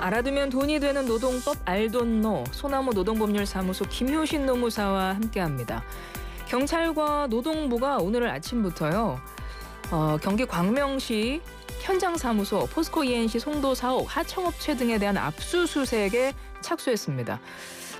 알아두면 돈이 되는 노동법 알돈노 소나무 노동법률사무소 김효신 노무사와 함께합니다. 경찰과 노동부가 오늘 아침부터요. 경기 광명시 현장사무소, 포스코 ENC 송도 사옥, 하청업체 등에 대한 압수수색에 착수했습니다.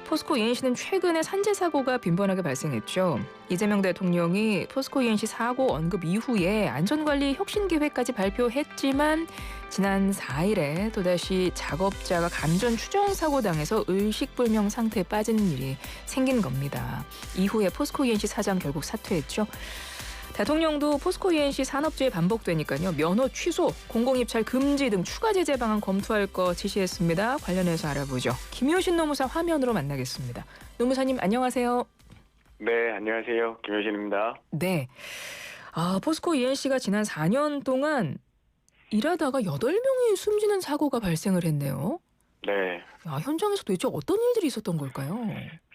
포스코 ENC는 최근에 산재 사고가 빈번하게 발생했죠. 이재명 대통령이 포스코 ENC 사고 언급 이후에 안전관리 혁신계획까지 발표했지만 지난 4일에 또다시 작업자가 감전 추정 사고 당해서 의식불명 상태에 빠진 일이 생긴 겁니다. 이후에 포스코 ENC 사장 결국 사퇴했죠. 대통령도 포스코 ENC 산업재해 반복되니까요. 면허 취소, 공공입찰 금지 등 추가 제재 방안 검토할 거 지시했습니다. 관련해서 알아보죠. 김효신 노무사 화면으로 만나겠습니다. 노무사님 안녕하세요. 네, 안녕하세요. 김효신입니다. 네. 포스코 ENC가 지난 4년 동안 일하다가 8명이 숨지는 사고가 발생을 했네요. 네. 현장에서 도대체 어떤 일들이 있었던 걸까요?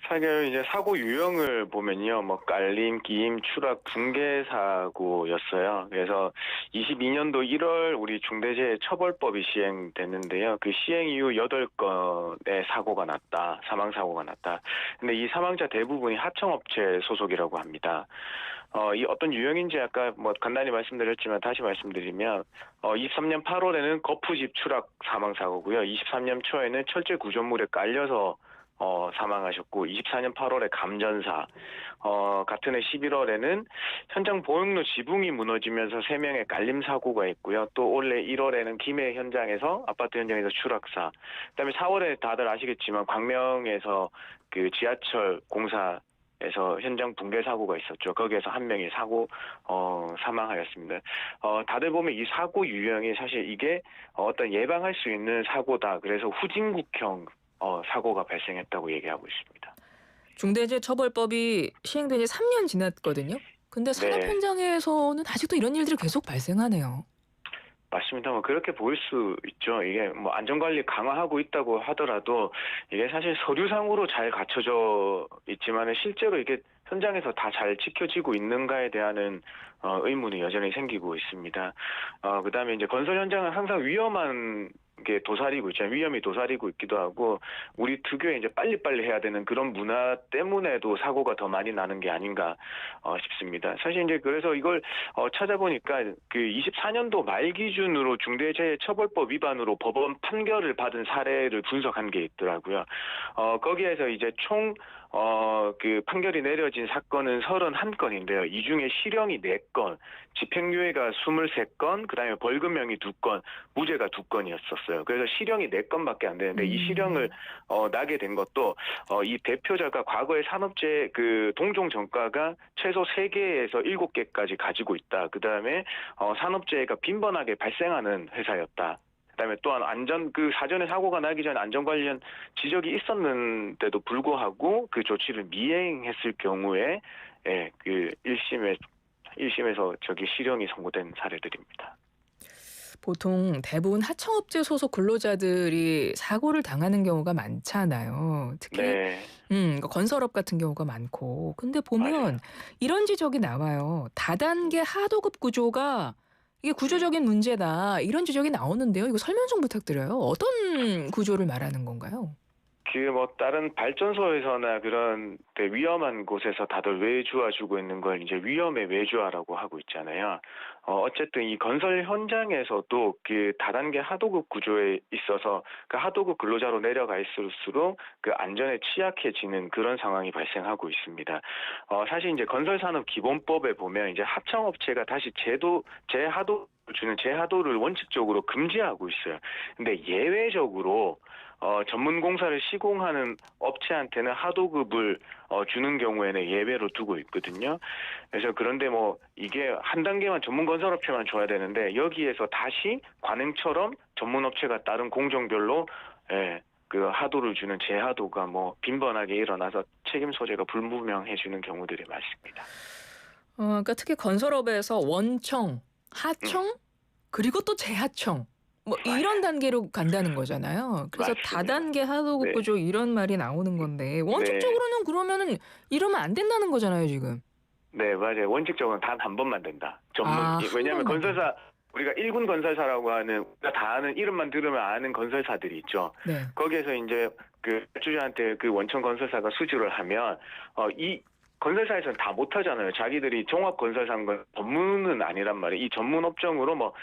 사실 이제 사고 유형을 보면요, 깔림, 끼임, 추락, 붕괴 사고였어요. 그래서 22년도 1월 우리 중대재해처벌법이 시행됐는데요. 그 시행 이후 8건의 사고가 났다, 사망 사고가 났다. 근데 이 사망자 대부분이 하청업체 소속이라고 합니다. 이 어떤 유형인지 아까 간단히 말씀드렸지만 다시 말씀드리면 23년 8월에는 거푸집 추락 사망 사고고요. 23년 초에는 철제 구조물에 깔려서 사망하셨고 24년 8월에 감전사, 같은 해 11월에는 현장 보행로 지붕이 무너지면서 3명의 깔림 사고가 있고요. 또 올해 1월에는 김해 현장에서 아파트 현장에서 추락사. 그다음에 4월에 다들 아시겠지만 광명에서 그 지하철 공사에서 현장 붕괴 사고가 있었죠. 거기에서 한 명이 사망하였습니다. 다들 보면 이 사고 유형이 사실 이게 어떤 예방할 수 있는 사고다. 그래서 후진국형 사고가 발생했다고 얘기하고 있습니다. 중대재해처벌법이 시행된 지 3년 지났거든요. 근데 산업 네. 현장에서는 아직도 이런 일들이 계속 발생하네요. 맞습니다. 그렇게 보일 수 있죠. 이게 안전관리 강화하고 있다고 하더라도 이게 사실 서류상으로 잘 갖춰져 있지만 실제로 이게 현장에서 다 잘 지켜지고 있는가에 대한 의문이 여전히 생기고 있습니다. 그다음에 이제 건설 현장은 항상 위험한 게 도사리고 있잖아요. 위험이 도사리고 있기도 하고 우리 특유의 이제 빨리빨리 해야 되는 그런 문화 때문에도 사고가 더 많이 나는 게 아닌가 싶습니다. 사실 이제 그래서 이걸 찾아보니까 그 24년도 말 기준으로 중대재해처벌법 위반으로 법원 판결을 받은 사례를 분석한 게 있더라고요. 거기에서 이제 총 그 판결이 내려진 사건은 31건인데요. 이 중에 실형이 4건, 집행유예가 23건, 그다음에 벌금형이 2건, 무죄가 2건이었었어요. 그래서 실형이 4건밖에 안 되는데 이 실형을 나게 된 것도 이 대표자가 과거에 산업재해 그 동종 전과가 최소 3개에서 7개까지 가지고 있다. 그다음에 산업재해가 빈번하게 발생하는 회사였다. 그다음에 또한 사전에 사고가 나기 전에 안전 관련 지적이 있었는데도 불구하고 그 조치를 미행했을 경우에 그 1심에서 실형이 선고된 사례들입니다. 보통 대부분 하청업체 소속 근로자들이 사고를 당하는 경우가 많잖아요. 특히 네. 건설업 같은 경우가 많고. 근데 보면 맞아요. 이런 지적이 나와요. 다단계 하도급 구조가 이게 구조적인 문제다. 이런 지적이 나오는데요. 이거 설명 좀 부탁드려요. 어떤 구조를 말하는 건가요? 다른 발전소에서나 그런 위험한 곳에서 다들 외주화주고 있는 걸 이제 위험의 외주화라고 하고 있잖아요. 어쨌든 이 건설 현장에서도 그 다단계 하도급 구조에 있어서 그 하도급 근로자로 내려가 있을수록 그 안전에 취약해지는 그런 상황이 발생하고 있습니다. 사실 이제 건설산업기본법에 보면 이제 하청업체가 다시 재하도 주는 재하도를 원칙적으로 금지하고 있어요. 근데 예외적으로 전문 공사를 시공하는 업체한테는 하도급을 주는 경우에는 예외로 두고 있거든요. 그래서 그런데 이게 한 단계만 전문 건설업체만 줘야 되는데 여기에서 다시 관행처럼 전문업체가 다른 공정별로 그 하도를 주는 재하도가 빈번하게 일어나서 책임 소재가 불분명해지는 경우들이 많습니다. 그러니까 특히 건설업에서 원청, 하청, 그리고 또 재하청. 이런 단계로 간다는 거잖아요. 그래서 맞습니다. 다단계 하도급 네. 구조 이런 말이 나오는 건데 원칙적으로는 그러면은 이러면 안 된다는 거잖아요, 지금. 네, 맞아요. 원칙적으로는 단 한 번만 된다. 한 왜냐하면 번만 우리가 일군 건설사라고 하는 우리가 다 아는 이름만 들으면 아는 건설사들이 있죠. 네. 거기에서 이제 그 주주한테 그 원청 건설사가 수주를 하면 이 건설사에서는 다 못하잖아요. 자기들이 종합 건설사인 건 전문은 아니란 말이에요. 이 전문 업종으로 뭐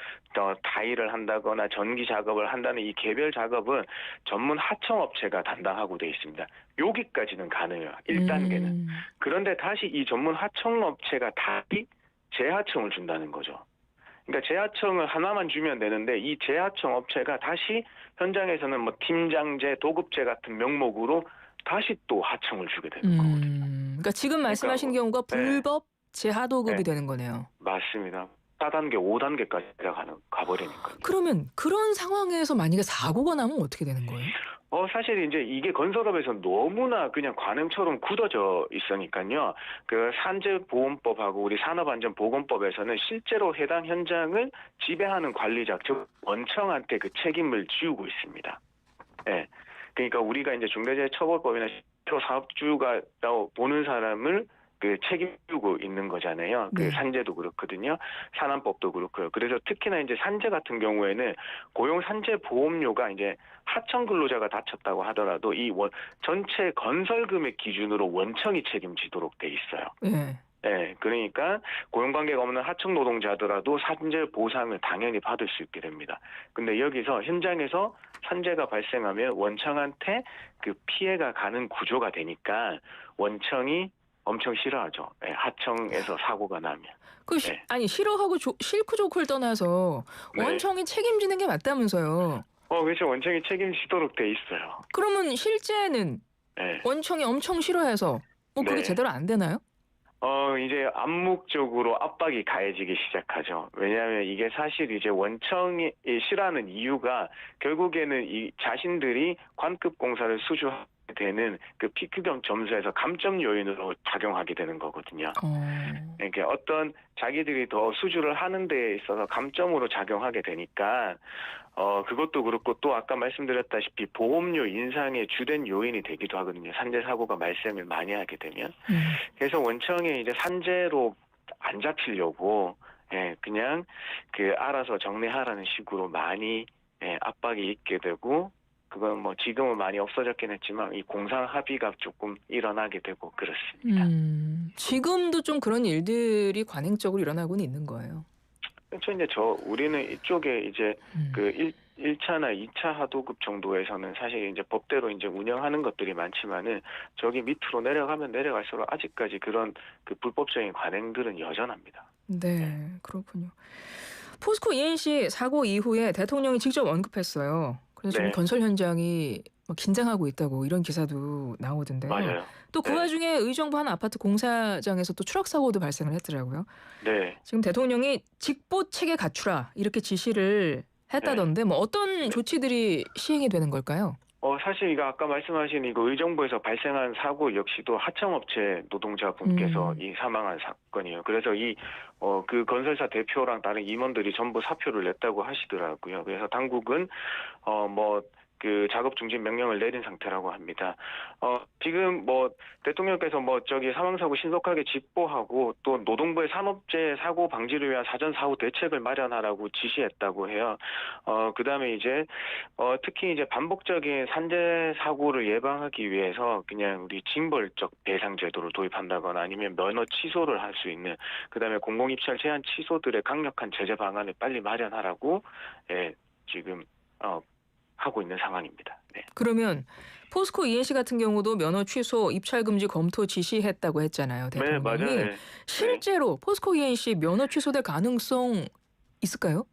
타일을 한다거나 전기 작업을 한다는 이 개별 작업은 전문 하청 업체가 담당하고 돼 있습니다. 여기까지는 가능해요. 1단계는. 그런데 다시 이 전문 하청 업체가 다시 재하청을 준다는 거죠. 그러니까 재하청을 하나만 주면 되는데 이 재하청 업체가 다시 현장에서는 뭐 팀장제, 도급제 같은 명목으로 다시 또 하청을 주게 되는 거거든요. 그러니까 지금 말씀하신 경우가 불법 재하도급이 되는 거네요. 맞습니다. 4단계, 5단계까지 가버리니까요. 그러면 그런 상황에서 만약에 사고가 나면 어떻게 되는 거예요? 사실 이제 이게 건설업에서 너무나 그냥 관행처럼 굳어져 있으니까요. 그 산재보험법하고 우리 산업안전보건법에서는 실제로 해당 현장을 지배하는 관리자, 즉 원청한테 그 책임을 지우고 있습니다. 예. 그러니까 우리가 이제 중대재해처벌법이나 사업주가라고 보는 사람을 그 책임지고 있는 거잖아요. 그 네. 산재도 그렇거든요. 산안법도 그렇고요. 그래서 특히나 이제 산재 같은 경우에는 고용 산재 보험료가 이제 하청 근로자가 다쳤다고 하더라도 이 전체 건설 금액 기준으로 원청이 책임지도록 돼 있어요. 네. 네, 그러니까 고용관계가 없는 하청 노동자더라도 산재 보상을 당연히 받을 수 있게 됩니다. 근데 여기서 현장에서 산재가 발생하면 원청한테 그 피해가 가는 구조가 되니까 원청이 엄청 싫어하죠. 네, 하청에서 사고가 나면. 아니 싫어하고 싫고 좋고를 떠나서 원청이 책임지는 게 맞다면서요. 그렇죠. 원청이 책임지도록 돼 있어요. 그러면 실제는 원청이 엄청 싫어해서 그게 제대로 안 되나요? 이제 암묵적으로 압박이 가해지기 시작하죠. 왜냐하면 이게 사실 이제 원청이 싫어하는 이유가 결국에는 이 자신들이 관급 공사를 수주하게 되는 그 피크경 점수에서 감점 요인으로 작용하게 되는 거거든요. 그러니까 어떤 자기들이 더 수주를 하는 데에 있어서 감점으로 작용하게 되니까 그것도 그렇고 또 아까 말씀드렸다시피 보험료 인상의 주된 요인이 되기도 하거든요. 산재 사고가 발생을 많이 하게 되면. 그래서 원청이 이제 산재로 안 잡히려고 그냥 그 알아서 정리하라는 식으로 많이 압박이 있게 되고 그건 뭐 지금은 많이 없어졌긴 했지만 이 공상 합의가 조금 일어나게 되고 그렇습니다. 지금도 좀 그런 일들이 관행적으로 일어나고는 있는 거예요. 그렇죠. 이제 우리는 이쪽에 이제 그 1차나 2차 하도급 정도에서는 사실 이제 법대로 이제 운영하는 것들이 많지만은 저기 밑으로 내려가면 내려갈수록 아직까지 그런 그 불법적인 관행들은 여전합니다. 네, 그렇군요. 포스코 ENC 사고 이후에 대통령이 직접 언급했어요. 그래서 지금 건설 현장이 긴장하고 있다고 이런 기사도 나오던데요. 맞아요. 또 그 와중에 의정부 한 아파트 공사장에서 또 추락 사고도 발생을 했더라고요. 네. 지금 대통령이 직보 체계 갖추라 이렇게 지시를 했다던데 뭐 어떤 조치들이 시행이 되는 걸까요? 사실 이거 아까 말씀하신 이거 의정부에서 발생한 사고 역시도 하청업체 노동자분께서 이 사망한 사건이에요. 그래서 그 건설사 대표랑 다른 임원들이 전부 사표를 냈다고 하시더라고요. 그래서 당국은 그 작업 중지 명령을 내린 상태라고 합니다. 지금 대통령께서 사망 사고 신속하게 직보하고 또 노동부의 산업재해 사고 방지를 위한 사전 사후 대책을 마련하라고 지시했다고 해요. 그다음에 이제 특히 이제 반복적인 산재 사고를 예방하기 위해서 그냥 우리 징벌적 배상 제도를 도입한다거나 아니면 면허 취소를 할 수 있는 그다음에 공공입찰 제한 취소들의 강력한 제재 방안을 빨리 마련하라고 지금 하고 있는 상황입니다. 네. 그러면 포스코 ENC 같은 경우도 면허 취소, 입찰 금지 검토 지시했다고 했잖아요. 대통령이. 네, 맞아요. 실제로 포스코 ENC 면허 취소될 가능성 있을까요?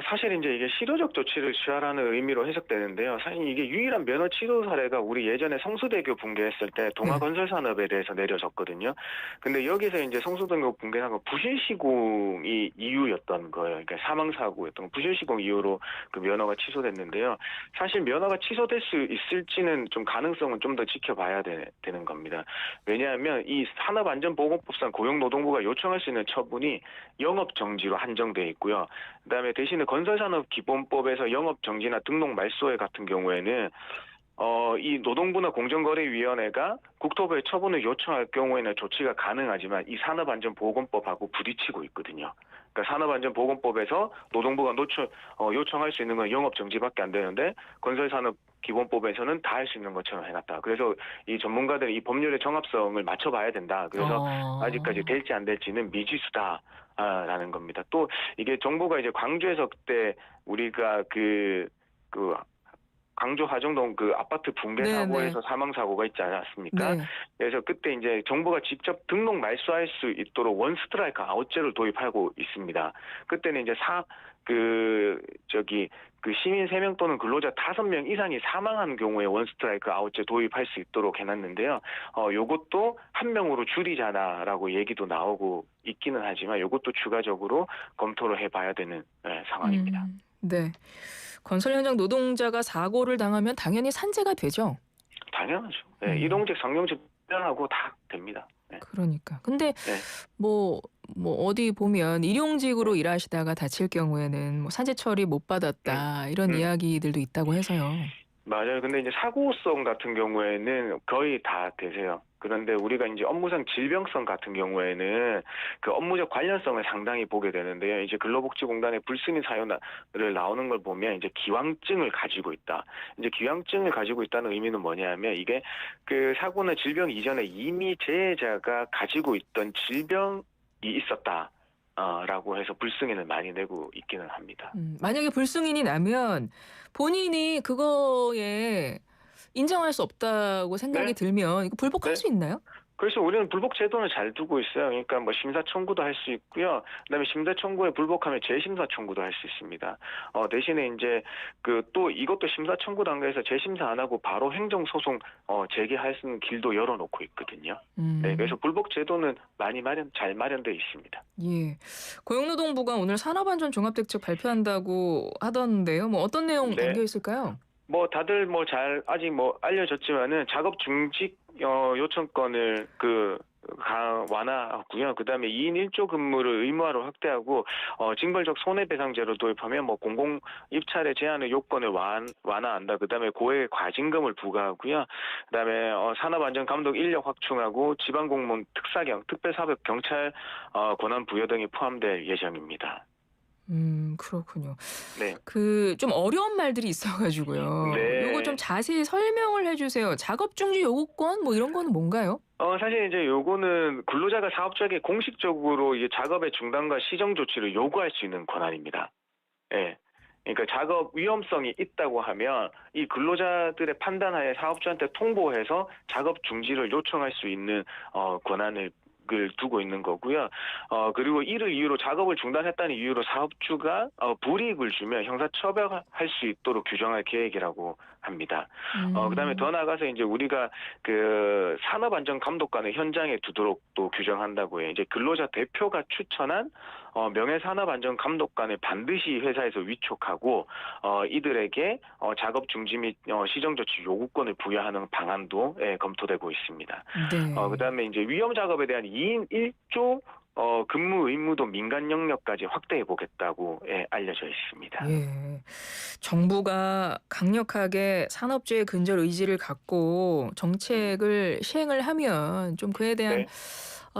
사실 이제 이게 실효적 조치를 취하라는 의미로 해석되는데요. 사실 이게 유일한 면허 취소 사례가 우리 예전에 성수대교 붕괴했을 때 동아건설산업에 대해서 내려졌거든요. 근데 여기서 이제 성수대교 붕괴한 건 부실시공이 이유였던 거예요. 그러니까 사망사고였던 부실시공 이유로 그 면허가 취소됐는데요. 사실 면허가 취소될 수 있을지는 좀 가능성은 좀 더 지켜봐야 되는 겁니다. 왜냐하면 이 산업안전보건법상 고용노동부가 요청할 수 있는 처분이 영업정지로 한정돼 있고요. 그다음에 대신에 건설산업기본법에서 영업정지나 등록 말소회 같은 경우에는 이 노동부나 공정거래위원회가 국토부에 처분을 요청할 경우에는 조치가 가능하지만 이 산업안전보건법하고 부딪히고 있거든요. 그러니까 산업안전보건법에서 노동부가 요청할 수 있는 건 영업정지밖에 안 되는데 건설산업기본법에서는 다 할 수 있는 것처럼 해놨다. 그래서 이 전문가들이 이 법률의 정합성을 맞춰봐야 된다. 그래서 아직까지 될지 안 될지는 미지수다. 라는 겁니다. 또 이게 정부가 이제 광주에서 그때 우리가 그 광주 화정동 그 아파트 붕괴 사고에서 사망 사고가 있지 않았습니까? 네. 그래서 그때 이제 정부가 직접 등록 말소할 수 있도록 원 스트라이크 아웃제를 도입하고 있습니다. 그때는 이제 시민 3명 또는 근로자 5명 이상이 사망한 경우에 원 스트라이크 아웃제 도입할 수 있도록 해놨는데요. 요것도 1명으로 줄이자라고 얘기도 나오고 있기는 하지만 요것도 추가적으로 검토를 해봐야 되는 상황입니다. 네. 건설 현장 노동자가 사고를 당하면 당연히 산재가 되죠. 당연하죠. 네, 일용직, 상용직 변하고 다 됩니다. 네. 그러니까. 근데 뭐 어디 보면 일용직으로 일하시다가 다칠 경우에는 뭐 산재 처리 못 받았다 이런 이야기들도 있다고 해서요. 맞아요. 근데 이제 사고성 같은 경우에는 거의 다 되세요. 그런데 우리가 이제 업무상 질병성 같은 경우에는 그 업무적 관련성을 상당히 보게 되는데요. 이제 근로복지공단의 불승인 사연을 나오는 걸 보면 이제 기왕증을 가지고 있다. 이제 기왕증을 가지고 있다는 의미는 뭐냐면 이게 그 사고나 질병 이전에 이미 재해자가 가지고 있던 질병이 있었다. 라고 해서 불승인을 많이 내고 있기는 합니다. 만약에 불승인이 나면 본인이 그거에 인정할 수 없다고 생각이 들면 이거 불복할 수 있나요? 그래서 우리는 불복 제도는 잘 두고 있어요. 그러니까 뭐 심사 청구도 할 수 있고요. 그다음에 심사 청구에 불복하면 재심사 청구도 할 수 있습니다. 대신에 이제 또 이것도 심사 청구 단계에서 재심사 안 하고 바로 행정 소송 제기할 수 있는 길도 열어놓고 있거든요. 네, 그래서 불복 제도는 잘 마련돼 있습니다. 예. 고용노동부가 오늘 산업안전 종합대책 발표한다고 하던데요. 뭐 어떤 내용 담겨 있을까요? 뭐 다들 아직 알려졌지만은 작업 중직 요청권을 완화하고요. 그다음에 2인 1조 근무를 의무화로 확대하고 징벌적 손해배상제로 도입하면 공공 입찰의 제한의 요건을 완화한다. 그다음에 고액 과징금을 부과하고요. 그다음에 산업안전 감독 인력 확충하고 지방공무원 특사경, 특별사법 경찰 권한 부여 등이 포함될 예정입니다. 그렇군요. 네. 좀 어려운 말들이 있어가지고요. 네. 요거 좀 자세히 설명을 해주세요. 작업 중지 요구권 뭐 이런 거는 뭔가요? 사실 이제 요거는 근로자가 사업자에게 공식적으로 이게 작업의 중단과 시정 조치를 요구할 수 있는 권한입니다. 예. 그러니까 작업 위험성이 있다고 하면 이 근로자들의 판단하에 사업주한테 통보해서 작업 중지를 요청할 수 있는 권한을 두고 있는 거고요. 그리고 이를 이유로 작업을 중단했다는 이유로 사업주가 불이익을 주면 형사처벌할 수 있도록 규정할 계획이라고 합니다. 그다음에 더 나아가서 이제 우리가 산업안전감독관을 현장에 두도록 또 규정한다고 해요. 이제 근로자 대표가 추천한 명예산업안전감독관을 반드시 회사에서 위촉하고 이들에게 작업 중지 및 시정 조치 요구권을 부여하는 방안도 검토되고 있습니다. 네. 그다음에 이제 위험 작업에 대한 2인 1조 근무 의무도 민간 영역까지 확대해 보겠다고 알려져 있습니다. 예. 정부가 강력하게 산업재해 근절 의지를 갖고 정책을 시행을 하면 좀 그에 대한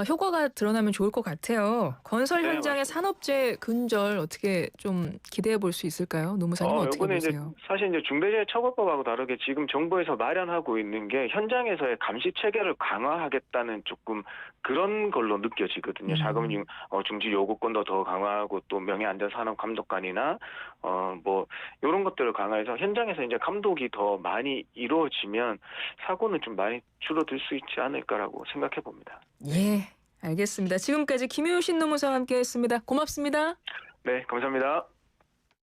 효과가 드러나면 좋을 것 같아요. 건설 현장의 산업재해 근절 어떻게 좀 기대해 볼 수 있을까요? 노무사님 어떻게 보세요? 사실 이제 중대재해처벌법하고 다르게 지금 정부에서 마련하고 있는 게 현장에서의 감시 체계를 강화하겠다는 조금 그런 걸로 느껴지거든요. 작업 중지 요구권도 더 강화하고 또 명예안전산업감독관이나 이런 것들을 강화해서 현장에서 이제 감독이 더 많이 이루어지면 사고는 좀 많이 줄어들 수 있지 않을까라고 생각해 봅니다. 예, 알겠습니다. 지금까지 김효신 노무사와 함께했습니다. 고맙습니다. 네, 감사합니다.